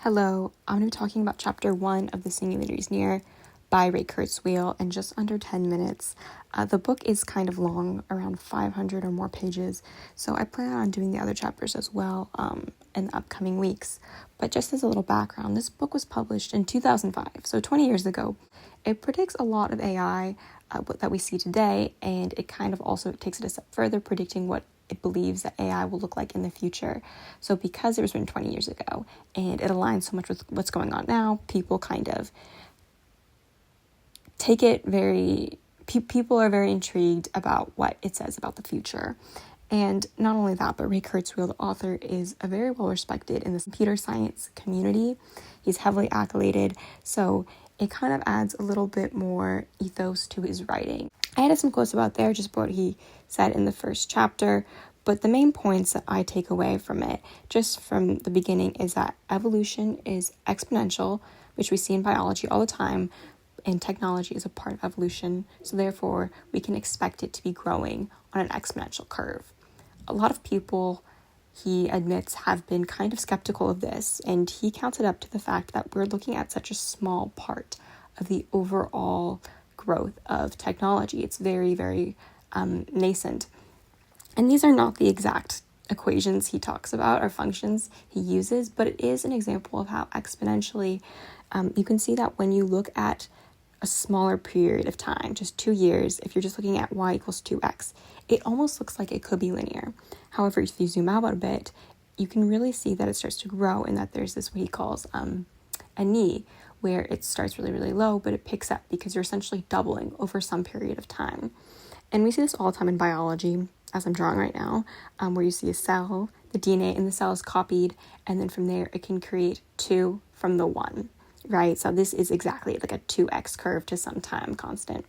Hello, I'm going to be talking about chapter 1 of the Singularity Is Near by Kurzweil in just under 10 minutes. The book is kind of long, around 500 or more pages, so I plan on doing the other chapters as well in the upcoming weeks. But just as a little background, this book was published in 2005, so 20 years ago. It predicts a lot of AI that we see today, and it kind of also takes it a step further, predicting what it believes that AI will look like in the future. So because it was written 20 years ago and it aligns so much with what's going on now, people kind of take it people are very intrigued about what it says about the future. And not only that, but Ray Kurzweil, the author, is a very well respected in the computer science community. He's heavily accoladed, so it kind of adds a little bit more ethos to his writing. I added some quotes about there, just what he said in the first chapter, but the main points that I take away from it, just from the beginning, is that evolution is exponential, which we see in biology all the time, and technology is a part of evolution, so therefore we can expect it to be growing on an exponential curve. A lot of people, he admits, have been kind of skeptical of this, and he counts it up to the fact that we're looking at such a small part of the overall growth of technology. It's very, very nascent. And these are not the exact equations he talks about or functions he uses, but it is an example of how exponentially you can see that when you look at a smaller period of time, just 2 years, if you're just looking at y equals 2x, it almost looks like it could be linear. However, if you zoom out a bit, you can really see that it starts to grow and that there's this what he calls a knee, where it starts really, really low, but it picks up because you're essentially doubling over some period of time. And we see this all the time in biology, as I'm drawing right now, where you see a cell, the DNA in the cell is copied, and then from there it can create 2 from the 1, right? So this is exactly like a 2x curve to some time constant.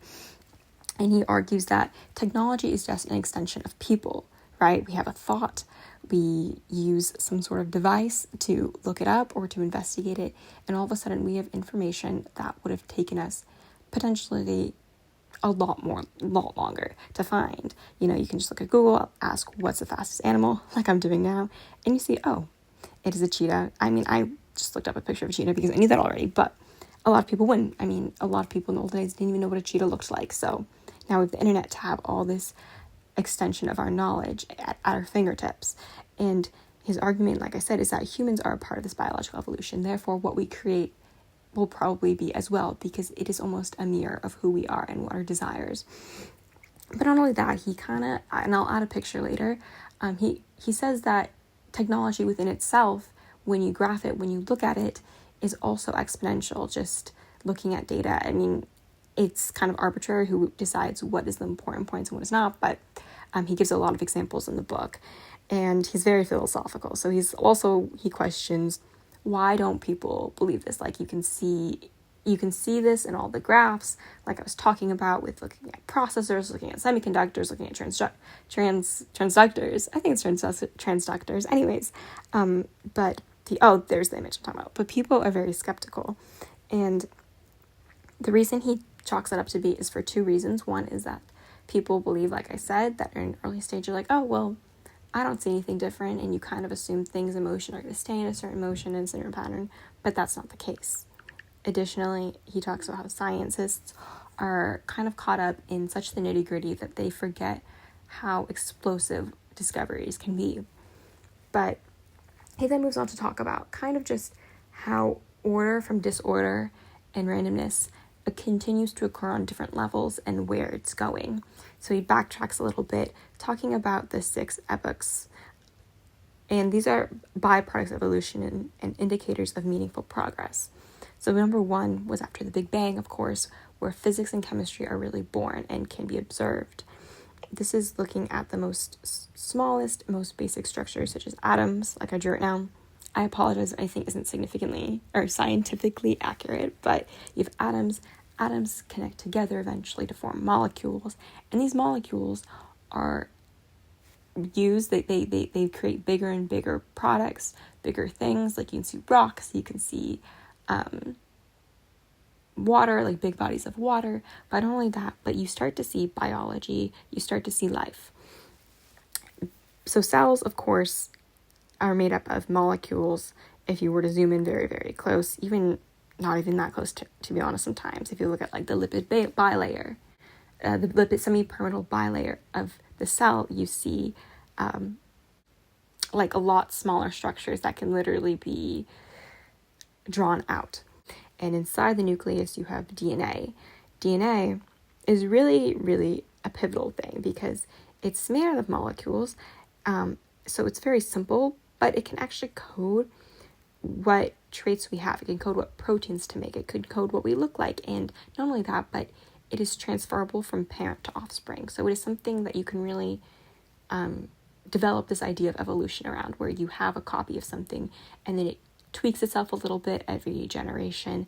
And he argues that technology is just an extension of people, right? We have a thought, we use some sort of device to look it up or to investigate it, and all of a sudden we have information that would have taken us potentially a lot longer to find. You know, you can just look at Google, ask what's the fastest animal, like I'm doing now, and you see, oh, it is a cheetah. I mean, I just looked up a picture of a cheetah because I knew that already, but a lot of people wouldn't. I mean, a lot of people in the old days didn't even know what a cheetah looked like. So now we have the internet to have all this extension of our knowledge at our fingertips. And his argument, like I said, is that humans are a part of this biological evolution. Therefore, what we create will probably be as well, because it is almost a mirror of who we are and what our desires. But not only that, he kind of, and I'll add a picture later, he says that technology within itself, when you graph it, when you look at it, is also exponential. Just looking at data, I mean, it's kind of arbitrary who decides what is the important points and what is not, but he gives a lot of examples in the book, and he's very philosophical. So he questions, why don't people believe this? Like, you can see this in all the graphs, like I was talking about, with looking at processors, looking at semiconductors, looking at transductors. I think it's transductors. Anyways, there's the image I'm talking about. But people are very skeptical, and the reason he chalks it up to be is for 2 reasons. One is that people believe, like I said, that in an early stage you're like, oh, well, I don't see anything different, and you kind of assume things in motion are going to stay in a certain motion and a certain pattern, but that's not the case. Additionally, he talks about how scientists are kind of caught up in such the nitty-gritty that they forget how explosive discoveries can be. But he then moves on to talk about kind of just how order from disorder and randomness continues to occur on different levels and where it's going. So he backtracks a little bit, talking about the 6 epochs. And these are byproducts of evolution and indicators of meaningful progress. So number 1 was after the Big Bang, of course, where physics and chemistry are really born and can be observed. This is looking at the smallest, most basic structures, such as atoms, like I drew it now. I apologize if anything isn't significantly or scientifically accurate, but you have atoms. Atoms connect together eventually to form molecules, and these molecules are used, they create bigger and bigger products, bigger things, like you can see rocks, you can see water, like big bodies of water. But not only that, but you start to see biology, you start to see life. So cells, of course, are made up of molecules if you were to zoom in very, very close, even not even that close to be honest sometimes, if you look at like the lipid bilayer, the lipid semi-permeable bilayer of the cell, you see like a lot smaller structures that can literally be drawn out. And inside the nucleus, you have DNA. DNA is really, really a pivotal thing because it's made out of molecules. So it's very simple, but it can actually code what traits we have. It can code what proteins to make. It could code what we look like. And not only that, but it is transferable from parent to offspring. So it is something that you can really develop this idea of evolution around, where you have a copy of something and then it tweaks itself a little bit every generation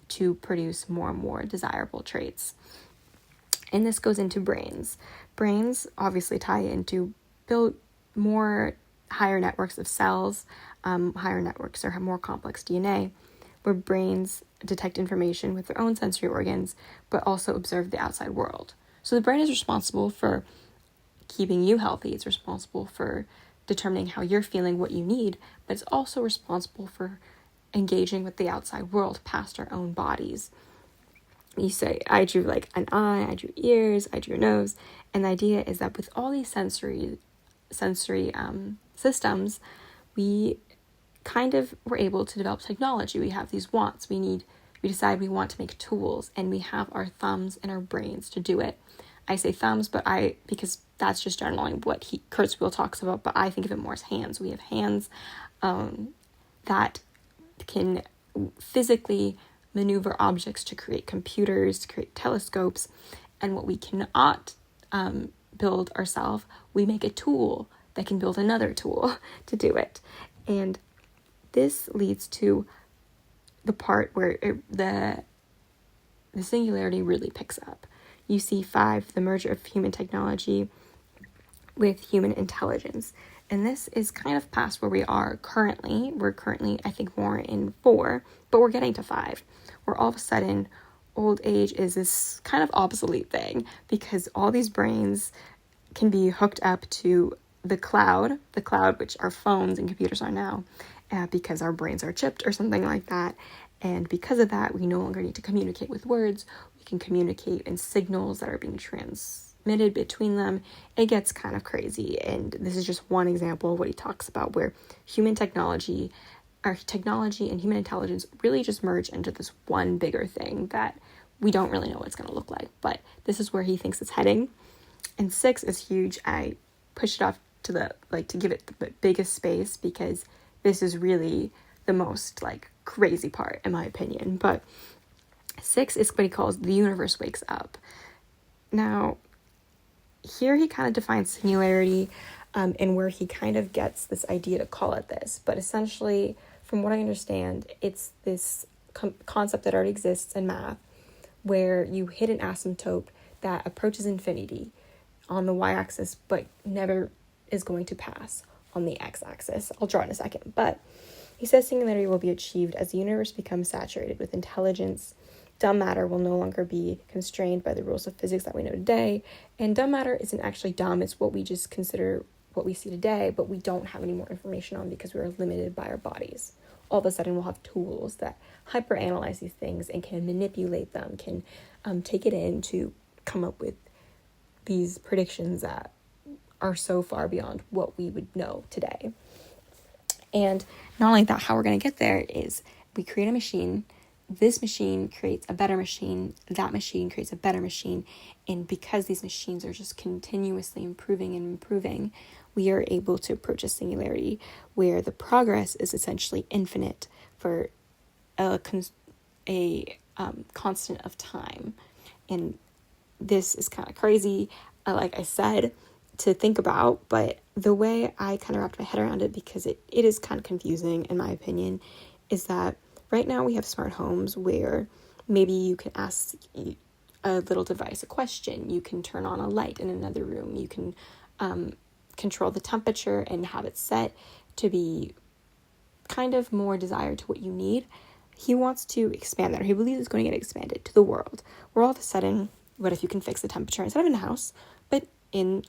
to produce more and more desirable traits. And this goes into brains. Brains obviously tie into build more higher networks of cells, higher networks or have more complex DNA, where brains detect information with their own sensory organs, but also observe the outside world. So the brain is responsible for keeping you healthy. It's responsible for determining how you're feeling, what you need, but it's also responsible for engaging with the outside world past our own bodies. You say, I drew like an eye, I drew ears, I drew a nose. And the idea is that with all these sensory systems, we kind of were able to develop technology. We have these wants. We decide we want to make tools, and we have our thumbs and our brains to do it. I say thumbs, because that's just generally what Kurzweil talks about, but I think of it more as hands. We have hands that can physically maneuver objects to create computers, to create telescopes, and what we cannot build ourselves, we make a tool that can build another tool to do it. And this leads to the part where the singularity really picks up. You see 5, the merger of human technology with human intelligence. And this is kind of past where we are currently. We're currently, I think, more in 4, but we're getting to 5, where all of a sudden old age is this kind of obsolete thing because all these brains can be hooked up to the cloud which our phones and computers are now, because our brains are chipped or something like that. And because of that, we no longer need to communicate with words. We can communicate in signals that are being transmitted between them. It gets kind of crazy. And this is just one example of what he talks about, where human technology and human intelligence really just merge into this one bigger thing that we don't really know what it's going to look like. But this is where he thinks it's heading. And 6 is huge. I pushed it off to give it the biggest space because this is really the most crazy part in my opinion. But 6 is what he calls the universe wakes up. Now, here he kind of defines singularity, and where he kind of gets this idea to call it this. But essentially, from what I understand, it's this concept that already exists in math, where you hit an asymptote that approaches infinity on the y-axis, but never is going to pass on the x-axis. I'll draw in a second. But he says singularity will be achieved as the universe becomes saturated with intelligence. Dumb matter will no longer be constrained by the rules of physics that we know today. And dumb matter isn't actually dumb. It's what we just consider what we see today, but we don't have any more information on because we are limited by our bodies. All of a sudden, we'll have tools that hyperanalyze these things and can manipulate them, can take it in to come up with these predictions that are so far beyond what we would know today. And not only that, how we're going to get there is we create a machine. This machine creates a better machine. That machine creates a better machine. And because these machines are just continuously improving, we are able to approach a singularity where the progress is essentially infinite for a constant of time. And this is kind of crazy, like I said, to think about, but the way I kind of wrapped my head around it, because it is kind of confusing in my opinion, is that right now we have smart homes where maybe you can ask a little device a question, you can turn on a light in another room, you can control the temperature and have it set to be kind of more desired to what you need. He wants to expand that, or he believes it's going to get expanded to the world, where all of a sudden, what if you can fix the temperature instead of in a house, but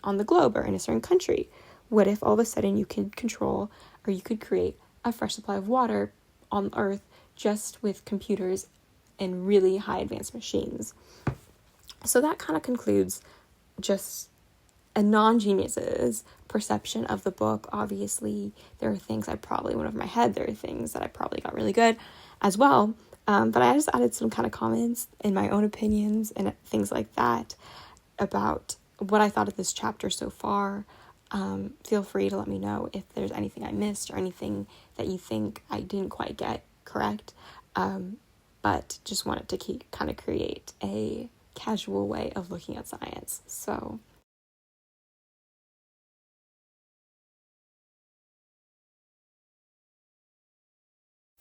on the globe or in a certain country? What if all of a sudden you can control, or you could create a fresh supply of water on Earth just with computers and really high advanced machines. So that kind of concludes just a non-genius's perception of the book. Obviously, there are things I probably went over my head. There are things that I probably got really good as well. But I just added some kind of comments in my own opinions and things like that about what I thought of this chapter so far. Feel free to let me know if there's anything I missed or anything that you think I didn't quite get correct. But just wanted to kind of create a casual way of looking at science. So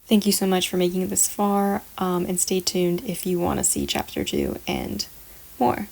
thank you so much for making it this far, and stay tuned if you want to see chapter 2 and more.